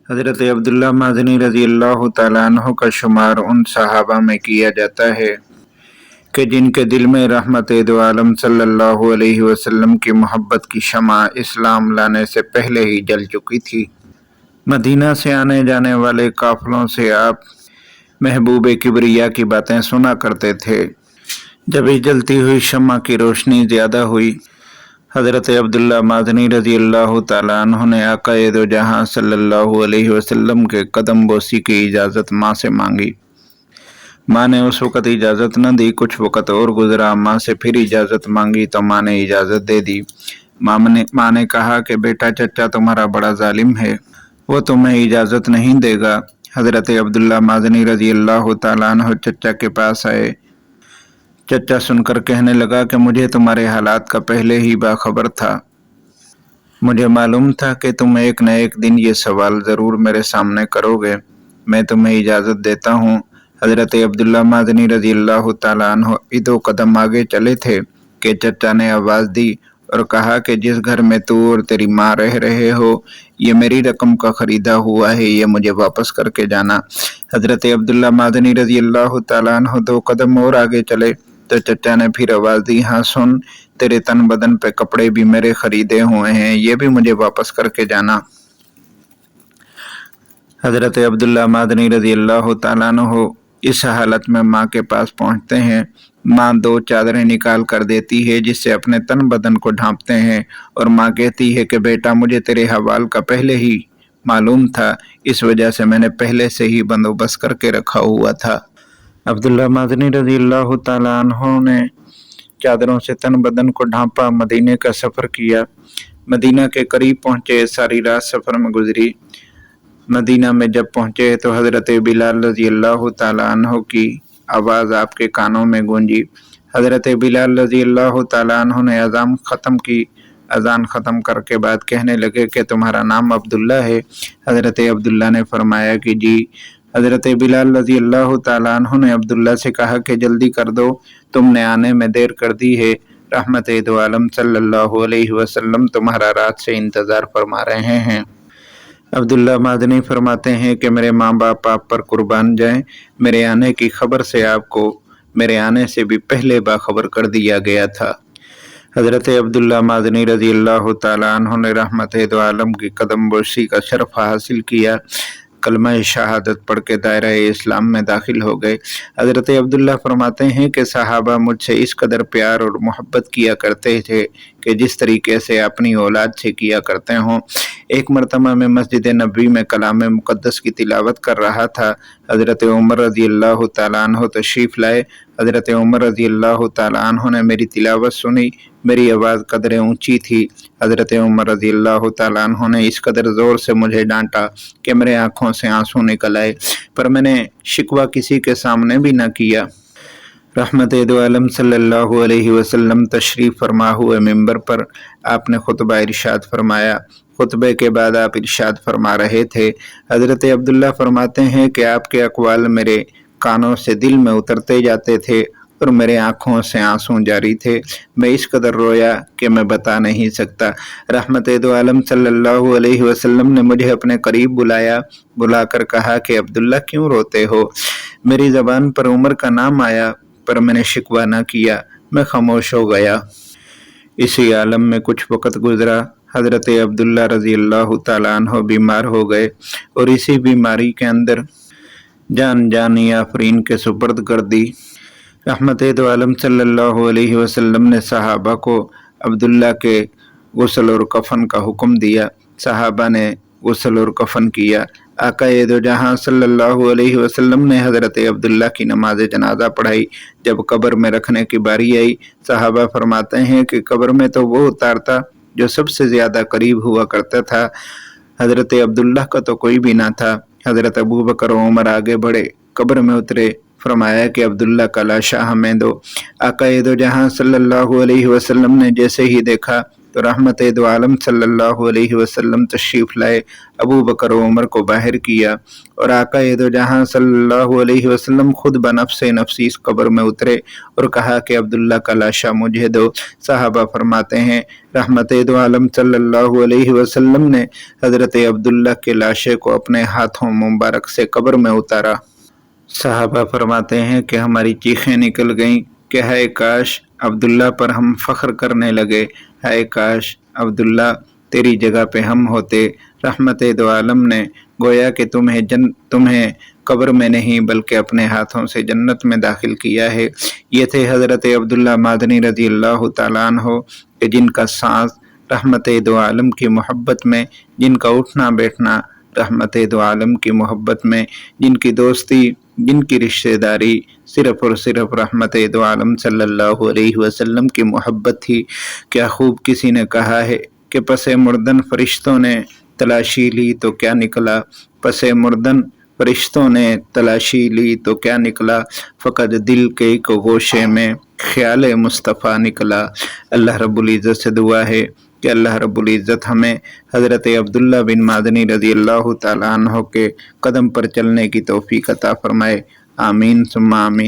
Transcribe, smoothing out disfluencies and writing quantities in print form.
حضرت عبداللہ مازنی رضی اللہ تعالیٰ عنہ کا شمار ان صحابہ میں کیا جاتا ہے کہ جن کے دل میں رحمت دو عالم صلی اللہ علیہ وسلم کی محبت کی شمع اسلام لانے سے پہلے ہی جل چکی تھی۔ مدینہ سے آنے جانے والے قافلوں سے آپ محبوب کبریا کی باتیں سنا کرتے تھے۔ جب اس جلتی ہوئی شمع کی روشنی زیادہ ہوئی، حضرت عبداللہ مازنی رضی اللہ تعالیٰ عنہ نے آقا دو جہاں صلی اللہ علیہ وسلم کے قدم بوسی کی اجازت ماں سے مانگی۔ ماں نے اس وقت اجازت نہ دی، کچھ وقت اور گزرا، ماں سے پھر اجازت مانگی تو ماں نے اجازت دے دی۔ ماں نے کہا کہ بیٹا چچا تمہارا بڑا ظالم ہے، وہ تمہیں اجازت نہیں دے گا۔ حضرت عبداللہ مازنی رضی اللہ تعالیٰ عنہ چچا کے پاس آئے۔ چچا سن کر کہنے لگا کہ مجھے تمہارے حالات کا پہلے ہی باخبر تھا، مجھے معلوم تھا کہ تم ایک نہ ایک دن یہ سوال ضرور میرے سامنے کرو گے، میں تمہیں اجازت دیتا ہوں۔ حضرت عبداللہ مازنی رضی اللہ تعالیٰ عنہ 2 قدم آگے چلے تھے کہ چچا نے آواز دی اور کہا کہ جس گھر میں تو اور تیری ماں رہ رہے ہو، یہ میری رقم کا خریدا ہوا ہے، یہ مجھے واپس کر کے جانا۔ حضرت عبداللہ مازنی رضی اللہ تعالیٰ عنہ 2 قدم اور آگے چلے تو چچا نے پھر آواز دی، ہاں سن، تیرے تن بدن پہ کپڑے بھی میرے خریدے ہوئے ہیں، یہ بھی مجھے واپس کر کے جانا۔ حضرت عبداللہ مازنی رضی اللہ تعالیٰ عنہ اس حالت میں ماں کے پاس پہنچتے ہیں۔ ماں 2 چادریں نکال کر دیتی ہے جس سے اپنے تن بدن کو ڈھانپتے ہیں، اور ماں کہتی ہے کہ بیٹا مجھے تیرے حوال کا پہلے ہی معلوم تھا، اس وجہ سے میں نے پہلے سے ہی بندوبست کر کے رکھا ہوا تھا۔ عبداللہ مازنی رضی اللہ تعالیٰ عنہ نے چادروں سے تن بدن کو ڈھانپا، مدینے کا سفر کیا، مدینہ کے قریب پہنچے، ساری رات سفر میں گزری۔ مدینہ میں جب پہنچے تو حضرت بلال رضی اللہ تعالیٰ عنہ کی آواز آپ کے کانوں میں گونجی۔ حضرت بلال رضی اللہ تعالیٰ عنہ نے اذان ختم کی، اذان ختم کر کے بعد کہنے لگے کہ تمہارا نام عبداللہ ہے؟ حضرت عبداللہ نے فرمایا کہ جی۔ حضرت بلال رضی اللہ تعالیٰ عنہ نے عبداللہ سے کہا کہ جلدی کر دو، تم نے آنے میں دیر کر دی ہے، رحمت دو عالم صلی اللہ علیہ وسلم تمہارا رات سے انتظار فرما رہے ہیں۔ عبداللہ مازنی فرماتے ہیں کہ میرے ماں باپ آپ پر قربان جائیں، میرے آنے کی خبر سے آپ کو میرے آنے سے بھی پہلے باخبر کر دیا گیا تھا۔ حضرت عبداللہ مازنی رضی اللہ تعالیٰ عنہ نے رحمت دو عالم کی قدم بوسی کا شرف حاصل کیا، کلمہ شہادت پڑھ کے دائرہ اسلام میں داخل ہو گئے۔ حضرت عبداللہ فرماتے ہیں کہ صحابہ مجھ سے اس قدر پیار اور محبت کیا کرتے تھے کہ جس طریقے سے اپنی اولاد سے کیا کرتے ہوں۔ ایک مرتبہ میں مسجد نبوی میں کلام مقدس کی تلاوت کر رہا تھا، حضرت عمر رضی اللہ تعالیٰ عنہ تشریف لائے۔ حضرت عمر رضی اللہ تعالیٰ عنہ نے میری تلاوت سنی، میری آواز قدر اونچی تھی۔ حضرت عمر رضی اللہ تعالیٰ عنہ نے اس قدر زور سے مجھے ڈانٹا کہ میرے آنکھوں سے آنسو نکل آئے، پر میں نے شکوہ کسی کے سامنے بھی نہ کیا۔ رحمت دو عالم صلی اللہ علیہ وسلم تشریف فرما ہوئے ممبر پر آپ نے خطبہ ارشاد فرمایا۔ خطبے کے بعد آپ ارشاد فرما رہے تھے۔ حضرت عبداللہ فرماتے ہیں کہ آپ کے اقوال میرے کانوں سے دل میں اترتے جاتے تھے اور میرے آنکھوں سے آنسو جاری تھے، میں اس قدر رویا کہ میں بتا نہیں سکتا۔ رحمت دو عالم صلی اللہ علیہ وسلم نے مجھے اپنے قریب بلایا، بلا کر کہا کہ عبداللہ کیوں روتے ہو؟ میری زبان پر عمر کا نام آیا پر میں نے شکوہ نہ کیا، میں خاموش ہو گیا۔ اسی عالم میں کچھ وقت گزرا، حضرت عبداللہ رضی اللہ تعالیٰ عنہ بیمار ہو گئے اور اسی بیماری کے اندر جانی آفرین کے سپرد کر دی۔ رحمت دو عالم صلی اللہ علیہ وسلم نے صحابہ کو عبداللہ کے غسل اور کفن کا حکم دیا، صحابہ نے غسل اور کفن کیا۔ آقا دو جہاں صلی اللہ علیہ وسلم نے حضرت عبداللہ کی نماز جنازہ پڑھائی۔ جب قبر میں رکھنے کی باری آئی، صحابہ فرماتے ہیں کہ قبر میں تو وہ اتارتا جو سب سے زیادہ قریب ہوا کرتا تھا، حضرت عبداللہ کا تو کوئی بھی نہ تھا۔ حضرت ابوبکر و عمر آگے بڑھے، قبر میں اترے، فرمایا کہ عبداللہ کا لاشا ہمیں دو۔ آقا دو جہاں صلی اللہ علیہ وسلم نے جیسے ہی دیکھا تو رحمت دو عالم صلی اللہ علیہ وسلم تشریف لائے، ابو بکر و عمر کو باہر کیا اور آقا دو جہاں صلی اللہ علیہ وسلم خود بنفس نفسی اس قبر میں اترے اور کہا کہ عبداللہ کا لاشا مجھے دو۔ صحابہ فرماتے ہیں رحمت دو عالم صلی اللہ علیہ وسلم نے حضرت عبداللہ کے لاشے کو اپنے ہاتھوں مبارک سے قبر میں اتارا۔ صحابہ فرماتے ہیں کہ ہماری چیخیں نکل گئیں کہ ہائے کاش عبداللہ پر ہم فخر کرنے لگے، ہائے کاش عبداللہ تیری جگہ پہ ہم ہوتے۔ رحمت دو عالم نے گویا کہ تمہیں قبر میں نہیں بلکہ اپنے ہاتھوں سے جنت میں داخل کیا ہے۔ یہ تھے حضرت عبداللہ مادنی رضی اللہ تعالیٰ عنہ کہ جن کا سانس رحمت دو عالم کی محبت میں، جن کا اٹھنا بیٹھنا رحمت دو عالم کی محبت میں، جن کی دوستی، جن کی رشتہ داری صرف اور صرف رحمت دو عالم صلی اللہ علیہ وسلم کی محبت تھی۔ کیا خوب کسی نے کہا ہے کہ پس مردن فرشتوں نے تلاشی لی تو کیا نکلا، پس مردن فرشتوں نے تلاشی لی تو کیا نکلا، فقط دل کے ایک گوشے میں خیال مصطفیٰ نکلا۔ اللہ رب العزت سے دعا ہے کہ اللہ رب العزت ہمیں حضرت عبداللہ بن مادنی رضی اللہ تعالیٰ عنہ کے قدم پر چلنے کی توفیق عطا فرمائے، آمین ثم آمین۔